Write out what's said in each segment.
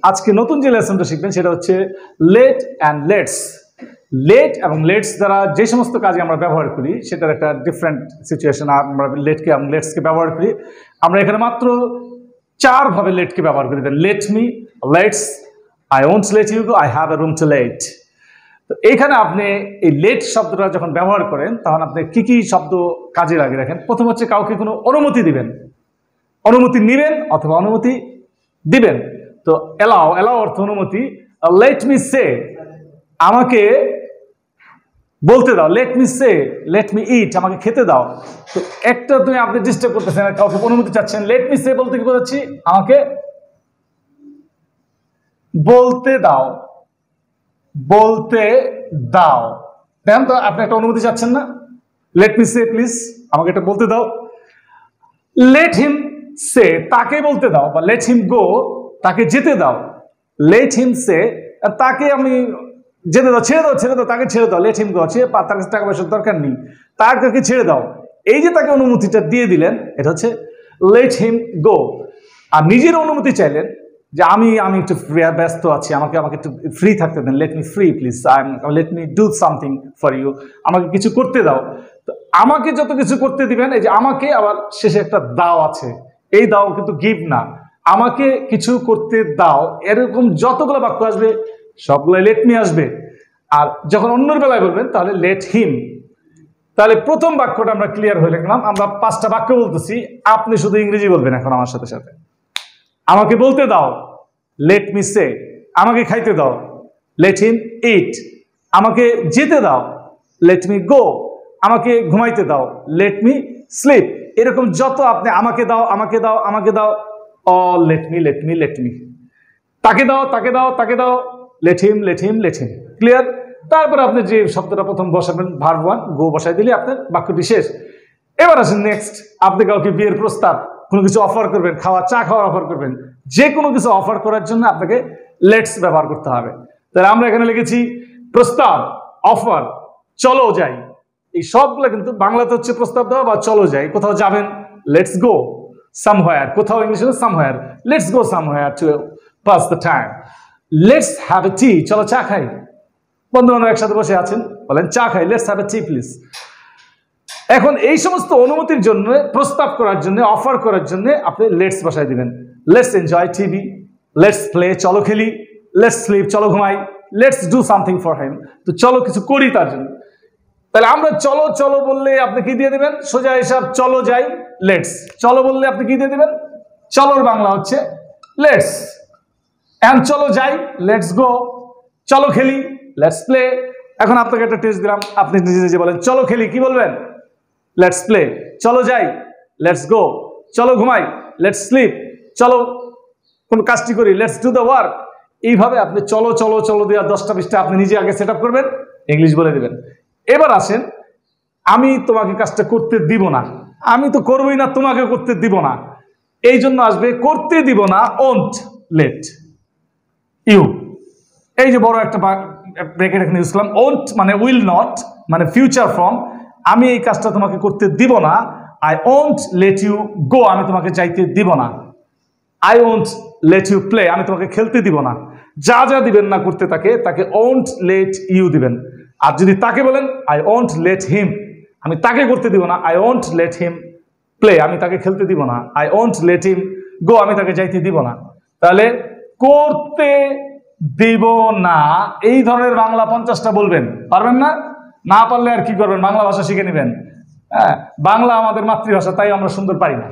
আজকে নতুন যে লেসনটা শিখবেন সেটা হচ্ছে লেট অ্যান্ড লেটস। লেট এবং লেটস দ্বারা যে সমস্ত কাজে আমরা ব্যবহার করি সেটার একটা ডিফারেন্ট সিচুয়েশন। আমরা লেটকে এবং লেটসকে ব্যবহার করি। আমরা এখানে মাত্র 4 ভাবে লেটকে ব্যবহার করি। Let me, let's, I won't let you go, I have a room to let. তো এইখানে আপনি এই লেট শব্দটা যখন ব্যবহার করেন তখন আপনি কি কি শব্দ কাজে লাগিয়ে রাখেন। প্রথম হচ্ছে কাউকে কোনো অনুমতি দিবেন, অনুমতি নেবেন অথবা অনুমতি দিবেন। তো এলাও, এলাও অর্থ অনুমতি। লেট মি সে, আমাকে বলতে দাও। লেট মি সে, লেট মি ইট, আমাকে খেতে দাও। তো একটা তুমি আপনি ডিস্টার্ব করতেছেন, কাউকে অনুমতি চাচ্ছেন। লেট মি সে বলতে কি বোঝাচ্ছি? আমাকে বলতে দাও, বলতে দাও। দেখেন তো আপনি একটা অনুমতি চাচ্ছেন না? লেট মি সে প্লিজ, আমাকে এটা বলতে দাও। লেট হিম সে, তাকে বলতে দাও, বা লেট হিম গো, তাকে যেতে দাও। লেট হিম সে, তাকে আমি যেতে দাও, ছেড়ে দাও, ছেড়ে দাও, তাকে ছেড়ে দাও। লেট হিম গো, তার কাছে টাকা পয়সার দরকার নেই, তাকে ছেড়ে দাও। এই যে তাকে অনুমতিটা দিয়ে দিলেন, এটা হচ্ছে লেট হিম গো। আর নিজের অনুমতি চাইলেন যে আমি একটু ব্যস্ত আছি, আমাকে একটু ফ্রি থাকতে দেন। Let me free please, let me do something for you, আমাকে কিছু করতে দাও। তো আমাকে যত কিছু করতে দিবেন, এই যে আমাকে আবার শেষে একটা দাও আছে, এই দাও কিন্তু গিভ না, আমাকে কিছু করতে দাও। এরকম যতগুলো বাক্য আসবে সবগুলো লেট মি আসবে। আর যখন অন্যের বেলায় বলবেন তাহলে লেট হিম। তাহলে প্রথম বাক্যটা আমরা ক্লিয়ার হয়ে লিখলাম। আমরা 5টা বাক্য বলতেছি, আপনি শুধু ইংরেজি বলবেন এখন আমার সাথে সাথে। আমাকে বলতে দাও, লেট মি সে। আমাকে খাইতে দাও, লেট হিম ইট। আমাকে যেতে দাও, লেট মি গো। আমাকে ঘুমাইতে দাও, লেট মি স্লিপ। এরকম যত আপনি আমাকে দাও, আমাকে দাও, আমাকে দাও, all let me, let me, let me. তাকে দাও, তাকে দাও, তাকে দাও, let him, let him, let him. Clear? তারপর আপনি যে শব্দটা প্রথম বসাবেন, ভার্ব 1 গো বসাই দিলে আপনার বাক্যটি শেষ। এবার আসেন নেক্সট। আপনি কাউকে বিয়ের প্রস্তাব, কোনো কিছু অফার করবেন, চা খাওয়ার অফার করবেন, যে কোনো কিছু অফার করার জন্য আপনাকে লেটস ব্যবহার করতে হবে। তাহলে আমরা এখানে লিখেছি প্রস্তাব, অফার, চলো যাই। এই সবগুলো কিন্তু বাংলাতে হচ্ছে প্রস্তাব দেওয়া বা চলো যাই। কোথাও যাবেন, লেটস গো সামহোয়ার। কোথাও ইংলিশে somewhere, let's go somewhere to pass the time. Let's have a tea, চলো চা খাই। বন্ধু বান্ধব একসাথে বসে আছেন, বলেন চা খাই, let's have a T please. এখন এই সমস্ত অনুমতির জন্য, প্রস্তাব করার জন্য, অফার করার জন্য আপনি লেটস বসাই দিবেন। Let's enjoy TV, let's play, চলো খেলি, লেটস স্লিপ, চলো ঘুমাই, let's do something for him, তো চলো কিছু করি তার জন্য। তাহলে আমরা চলো চলো বললে আপনি কি দিয়ে দিবেন? সোজা হিসাব, চলো যাই, লেটস। চলো বললে আপনি কি দিয়ে দিবেন? চলোর বাংলা হচ্ছে লেটস। এখন চলো যাই, লেটস গো। চলো খেলি, লেটস প্লে। এখন আপনাকে একটা টেস্ট দিলাম, আপনি নিজে নিজে বলেন চলো খেলি, কি বলবেন? Let's play. চলো যাই, লেটস গো। চলো ঘুমাই, লেটস স্লিপ। চলো কোন কাজটি করি, লেটস ডু দ্য ওয়ার্ক। এইভাবে আপনি চলো চলো চলো দেওয়ার 10টা 20টা আপনি নিজে আগে সেট আপ করবেন, ইংলিশ বলে দিবেন। এবার আসেন, আমি তোমাকে কাজটা করতে দিব না, আমি তো করবোই না, তোমাকে করতে দিব না। এই জন্য আসবে করতে দিব না, ওন্ট লেট ইউ। এই যে বড় একটা ব্রেকেট এখানে ইউজ করলাম। ওন্ট মানে উইল নট, মানে ফিউচার ফর্ম। আমি এই কাজটা তোমাকে করতে দিব না। I won't let you go, আমি তোমাকে যাইতে দিব না। I won't let you play, আমি তোমাকে খেলতে দিব না। যা যা দিবেন না করতে তাকে ওন্ট লেট ইউ দিবেন। আর যদি তাকে বলেন আই ওন্ট লেট হিম, আমি তাকে করতে দিব না। I won't let him play, আমি তাকে খেলতে দিব না। আই ওন্ট লেট হিম গো, আমি তাকে যাইতে দিব না। তাহলে করতে দিব না, এই ধরনের বাংলা 50টা বলবেন। পারবেন না? না পারলে আর কি করবেন, বাংলা ভাষা শিখে নেবেন। হ্যাঁ, বাংলা আমাদের মাতৃভাষা, তাই আমরা সুন্দর পারি না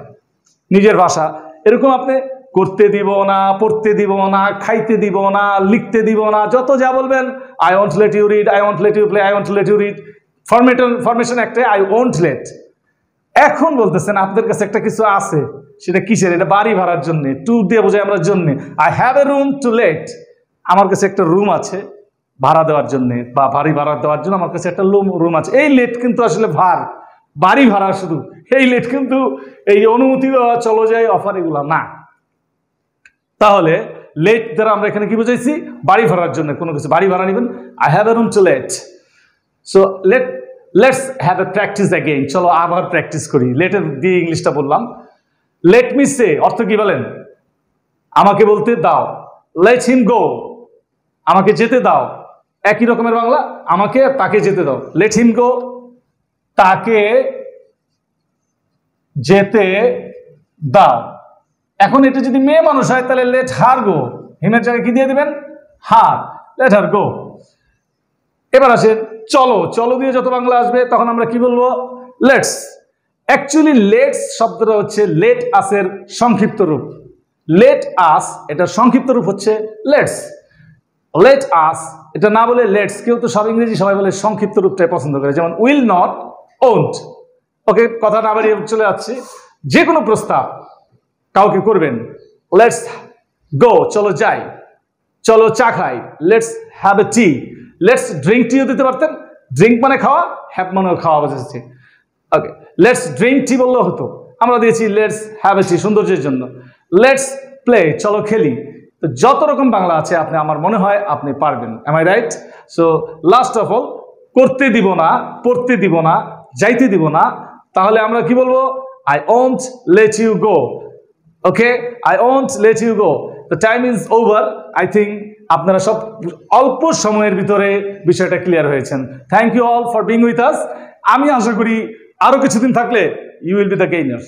নিজের ভাষা। এরকম আপনি করতে দিব না, পড়তে দিব না, খাইতে দিব না, লিখতে দিব না, যত যা বলবেন। I won't let you read, I won't let you play, I won't let you read. Formation একটা, আই ওন্ট লেট। এখন বলতেছেন আপনাদের কাছে একটা কিছু আছে, সেটা কিসের? এটা বাড়ি ভাড়ার জন্য। টু দিয়ে বোঝায় আমরা জন্য। I have a room to let, আমার কাছে একটা রুম আছে ভাড়া দেওয়ার জন্য, বা বাড়ি ভাড়া দেওয়ার জন্য আমার কাছে একটা রুম আছে। এই লেট কিন্তু আসলে বাড়ি ভাড়া শুধু। এই লেট কিন্তু এই অনুমতি দেওয়া, চলো যাই, অফার, এগুলা না। তাহলে লেট দ্বারা আমরা এখানে কি বুঝাইছি? বাড়ি ভাড়ার জন্য কোনো কিছু বাড়ি ভাড়া নেবেন। I have a room to let. So let's have a practice again, চলো আবার প্র্যাকটিস করি। লেটের দিয়ে ইংলিশটা বললাম। লেট মি সে অর্থ কি বলেন? আমাকে বলতে দাও। লেট হিম গো, আমাকে যেতে দাও। একই রকমের বাংলা, আমাকে তাকে যেতে দাও। লেট হিম গো, তাকে যেতে দাও। এখন এটা যদি মেয়ে মানুষ হয় তাহলে লেট হার গো, হিমের জায়গায় কি দিয়ে দিবেন? হার, লেট হার গো। এবার আসেন চলো, চলো দিয়ে যত বাংলা আসবে তখন আমরা কি বলবো? লেটস। অ্যাকচুয়ালি লেটস শব্দটা হচ্ছে লেট আসের সংক্ষিপ্ত রূপ। লেট আস এটার সংক্ষিপ্ত রূপ হচ্ছে লেটস। লেট আস এটা না বলে লেটস, কেউ তো সব ইংরেজি সবাই বলে সংক্ষিপ্ত রূপটাই পছন্দ করে, যেমন উইল নট, ওন্ট। ওকে, কথা না বাড়িয়ে চলে যাচ্ছি। যে কোনো প্রস্তাব কাউকে করবেন, লেটস গো, চলো যাই, চলো চা খাই, let's have a T. Let's drink টিও দিতে পারতেন, ড্রিঙ্ক মানে খাওয়া, হ্যাভ মানে খাওয়া বোঝাচ্ছে। ওকে, লেটস ড্রিঙ্ক টি বললেও হতো, আমরা দিয়েছি লেটস হ্যাভ এ টি সৌন্দর্যের জন্য। লেটস প্লে, চলো খেলি। তো যত রকম বাংলা আছে আপনি, আমার মনে হয় আপনি পারবেন। Am I right? So last of all, করতে দিব না, পড়তে দিব না, যাইতে দিব না, তাহলে আমরা কি বলবো? I won't let you go. Okay, I won't let you go. The time is over. I think আপনারা সব অল্প সময়ের ভিতরে বিষয়টা ক্লিয়ার হয়েছেন। Thank you all for being with us. আমি আশা করি আরো কিছুদিন থাকলে you will be the gainer.